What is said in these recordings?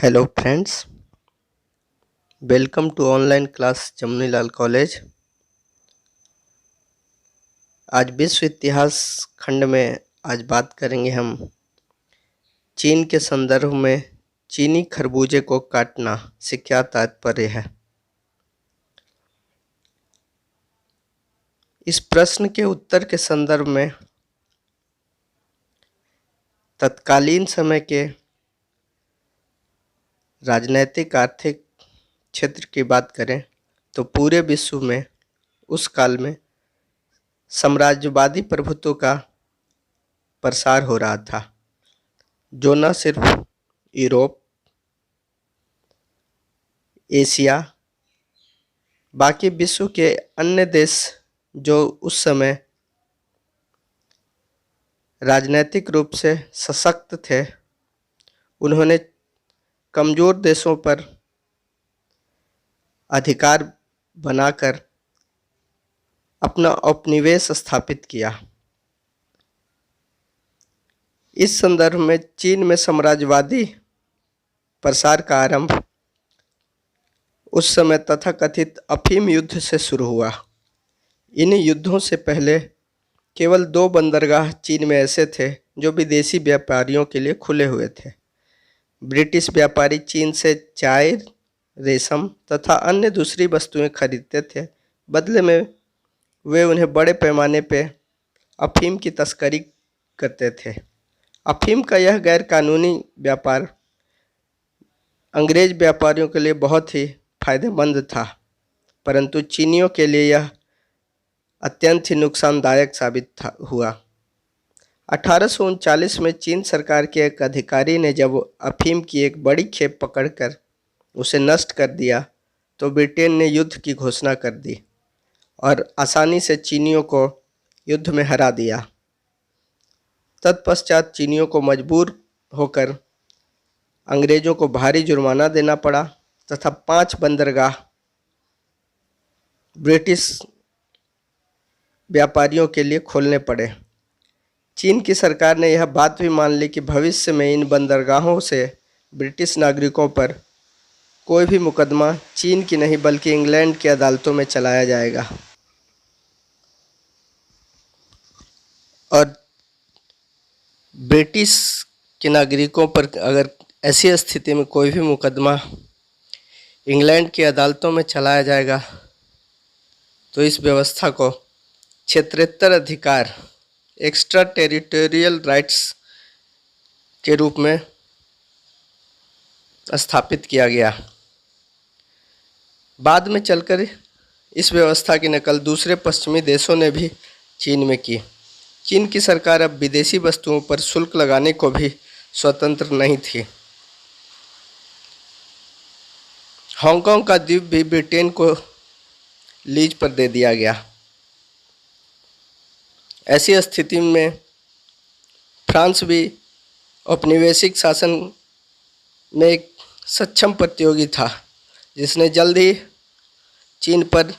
Hello friends, welcome to online class Jamunilal college. आज विश्व इतिहास खंड में आज बात करेंगे हम चीन के संदर्भ में चीनी खरबूजे को काटना से क्या तात्पर्य है। इस प्रश्न के उत्तर के संदर्भ में तत्कालीन समय के राजनैतिक आर्थिक क्षेत्र की बात करें तो पूरे विश्व में उस काल में साम्राज्यवादी प्रभुत्व का प्रसार हो रहा था, जो न सिर्फ यूरोप, एशिया, बाकी विश्व के अन्य देश जो उस समय राजनैतिक रूप से सशक्त थे, उन्होंने कमज़ोर देशों पर अधिकार बनाकर अपना उपनिवेश स्थापित किया। इस संदर्भ में चीन में साम्राज्यवादी प्रसार का आरंभ उस समय तथाकथित अफीम युद्ध से शुरू हुआ। इन युद्धों से पहले केवल 2 बंदरगाह चीन में ऐसे थे जो विदेशी व्यापारियों के लिए खुले हुए थे। ब्रिटिश व्यापारी चीन से चाय, रेशम तथा अन्य दूसरी वस्तुएं खरीदते थे। बदले में वे उन्हें बड़े पैमाने पर अफीम की तस्करी करते थे। अफीम का यह गैर कानूनी व्यापार अंग्रेज व्यापारियों के लिए बहुत ही फायदेमंद था, परंतु चीनियों के लिए यह अत्यंत ही नुकसानदायक साबित हुआ। 1839 में चीन सरकार के एक अधिकारी ने जब अफीम की एक बड़ी खेप पकड़कर उसे नष्ट कर दिया तो ब्रिटेन ने युद्ध की घोषणा कर दी और आसानी से चीनियों को युद्ध में हरा दिया। तत्पश्चात चीनियों को मजबूर होकर अंग्रेजों को भारी जुर्माना देना पड़ा तथा 5 बंदरगाह ब्रिटिश व्यापारियों के लिए खोलने पड़े। चीन की सरकार ने यह बात भी मान ली कि भविष्य में इन बंदरगाहों से ब्रिटिश नागरिकों पर कोई भी मुकदमा चीन की नहीं बल्कि इंग्लैंड की अदालतों में चलाया जाएगा और ब्रिटिश के नागरिकों पर अगर ऐसी स्थिति में कोई भी मुकदमा इंग्लैंड की अदालतों में चलाया जाएगा तो इस व्यवस्था को क्षेत्रेतर अधिकार, एक्स्ट्रा टेरिटोरियल राइट्स के रूप में स्थापित किया गया। बाद में चलकर इस व्यवस्था की नकल दूसरे पश्चिमी देशों ने भी चीन में की। चीन की सरकार अब विदेशी वस्तुओं पर शुल्क लगाने को भी स्वतंत्र नहीं थी। हांगकांग का द्वीप भी ब्रिटेन को लीज पर दे दिया गया। ऐसी स्थिति में फ्रांस भी औपनिवेशिक शासन में एक सक्षम प्रतियोगी था, जिसने जल्द ही चीन पर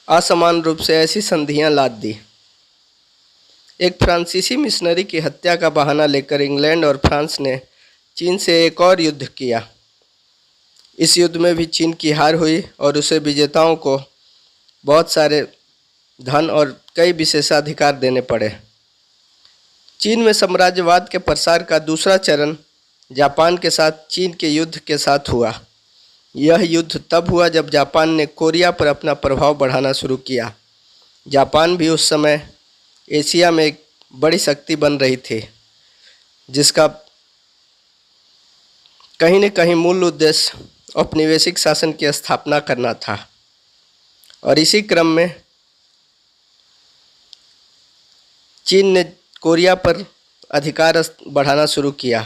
असमान रूप से ऐसी संधियां लाद दी। एक फ्रांसीसी मिशनरी की हत्या का बहाना लेकर इंग्लैंड और फ्रांस ने चीन से एक और युद्ध किया। इस युद्ध में भी चीन की हार हुई और उसे विजेताओं को बहुत सारे धन और कई विशेषाधिकार देने पड़े। चीन में साम्राज्यवाद के प्रसार का दूसरा चरण जापान के साथ चीन के युद्ध के साथ हुआ। यह युद्ध तब हुआ जब जापान ने कोरिया पर अपना प्रभाव बढ़ाना शुरू किया। जापान भी उस समय एशिया में एक बड़ी शक्ति बन रही थी, जिसका कहीं न कहीं मूल उद्देश्य औपनिवेशिक शासन की स्थापना करना था। और इसी क्रम में चीन ने कोरिया पर अधिकार बढ़ाना शुरू किया।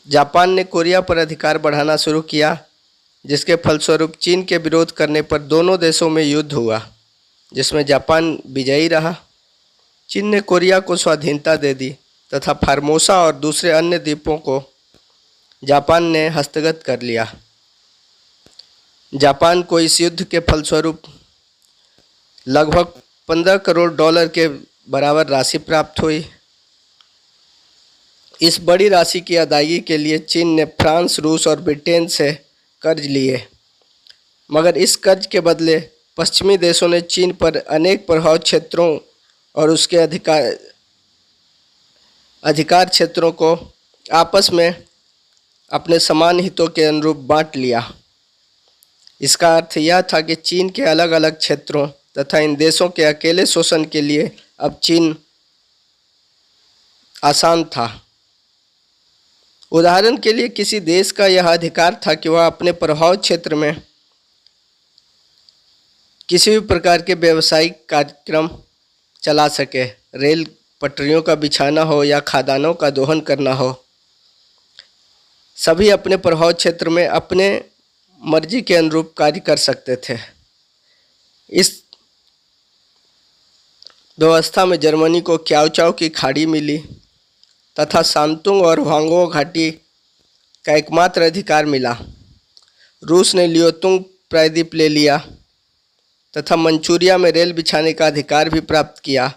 जापान ने कोरिया पर अधिकार बढ़ाना शुरू किया, जिसके फलस्वरूप चीन के विरोध करने पर दोनों देशों में युद्ध हुआ, जिसमें जापान विजयी रहा। चीन ने कोरिया को स्वाधीनता दे दी तथा फार्मोसा और दूसरे अन्य द्वीपों को जापान ने हस्तगत कर लिया। जापान को इस युद्ध के फलस्वरूप लगभग $15 करोड़ के बराबर राशि प्राप्त हुई इस बड़ी राशि की अदायगी के लिए चीन ने फ्रांस, रूस और ब्रिटेन से कर्ज लिए, मगर इस कर्ज के बदले पश्चिमी देशों ने चीन पर अनेक प्रभाव क्षेत्रों और उसके अधिकार क्षेत्रों को आपस में अपने समान हितों के अनुरूप बांट लिया। इसका अर्थ यह था कि चीन के अलग अलग क्षेत्रों तथा इन देशों के अकेले शोषण के लिए अब चीन आसान था। उदाहरण के लिए किसी देश का यह अधिकार था कि वह अपने प्रभाव क्षेत्र में किसी भी प्रकार के व्यावसायिक कार्यक्रम चला सके, रेल पटरियों का बिछाना हो या खदानों का दोहन करना हो। सभी अपने प्रभाव क्षेत्र में अपने मर्जी के अनुरूप कार्य कर सकते थे। इस व्यवस्था में जर्मनी को क्याओचाओ की खाड़ी मिली तथा शांतुंग और ह्वांगो घाटी का एकमात्र अधिकार मिला। रूस ने लियोतुंग प्रायद्वीप ले लिया तथा मंचूरिया में रेल बिछाने का अधिकार भी प्राप्त किया।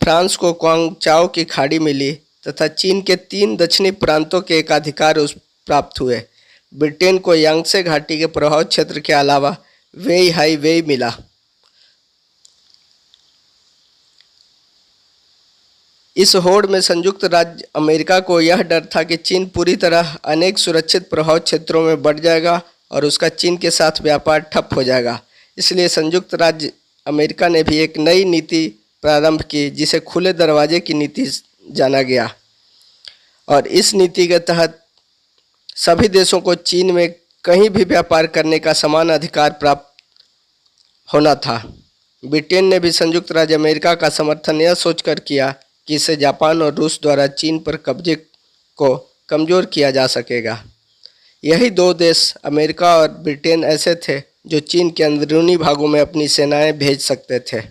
फ्रांस को क्वांगचाओ की खाड़ी मिली तथा चीन के 3 दक्षिणी प्रांतों के एकाधिकार प्राप्त हुए। ब्रिटेन को यांगसे घाटी के प्रभाव क्षेत्र के अलावा वेई हाई वेई मिला। इस होड़ में संयुक्त राज्य अमेरिका को यह डर था कि चीन पूरी तरह अनेक सुरक्षित प्रभाव क्षेत्रों में बढ़ जाएगा और उसका चीन के साथ व्यापार ठप हो जाएगा। इसलिए संयुक्त राज्य अमेरिका ने भी एक नई नीति प्रारंभ की जिसे खुले दरवाजे की नीति जाना गया, और इस नीति के तहत सभी देशों को चीन में कहीं भी व्यापार करने का समान अधिकार प्राप्त होना था। ब्रिटेन ने भी संयुक्त राज्य अमेरिका का समर्थन यह सोचकर किया कि इससे जापान और रूस द्वारा चीन पर कब्जे को कमज़ोर किया जा सकेगा। यही 2 देश अमेरिका और ब्रिटेन ऐसे थे जो चीन के अंदरूनी भागों में अपनी सेनाएं भेज सकते थे।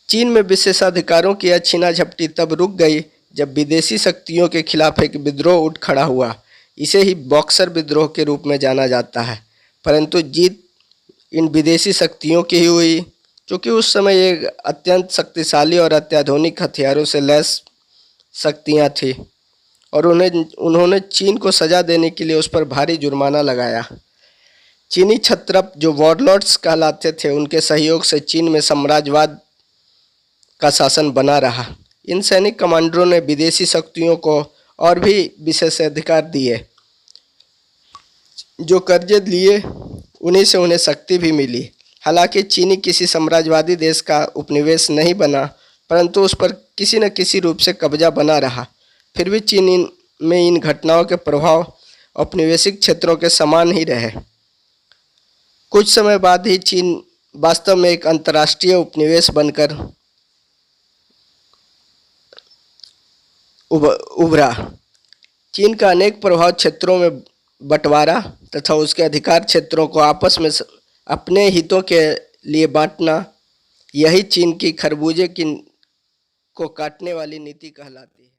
चीन में विशेषाधिकारों की यह छीना झपटी तब रुक गई जब विदेशी शक्तियों के खिलाफ एक विद्रोह उठ खड़ा हुआ। इसे ही बॉक्सर विद्रोह के रूप में जाना जाता है, परंतु जीत इन विदेशी शक्तियों की ही हुई, क्योंकि उस समय ये अत्यंत शक्तिशाली और अत्याधुनिक हथियारों से लैस शक्तियाँ थीं और उन्होंने चीन को सजा देने के लिए उस पर भारी जुर्माना लगाया। चीनी क्षत्रप जो वॉरलॉर्ड्स कहलाते थे, उनके सहयोग से चीन में साम्राज्यवाद का शासन बना रहा। इन सैनिक कमांडरों ने विदेशी शक्तियों को और भी विशेषाधिकार दिए। जो कर्जे लिए उन्हीं से उन्हें शक्ति भी मिली। हालांकि चीनी किसी साम्राज्यवादी देश का उपनिवेश नहीं बना, परंतु उस पर किसी न किसी रूप से कब्जा बना रहा। फिर भी चीन में इन घटनाओं के प्रभाव औपनिवेशिक क्षेत्रों के समान ही रहे। कुछ समय बाद ही चीन वास्तव में एक अंतर्राष्ट्रीय उपनिवेश बनकर उभरा। चीन का अनेक प्रभाव क्षेत्रों में बंटवारा तथा उसके अधिकार क्षेत्रों को आपस में अपने हितों के लिए बांटना, यही चीन की खरबूजे को काटने वाली नीति कहलाती है।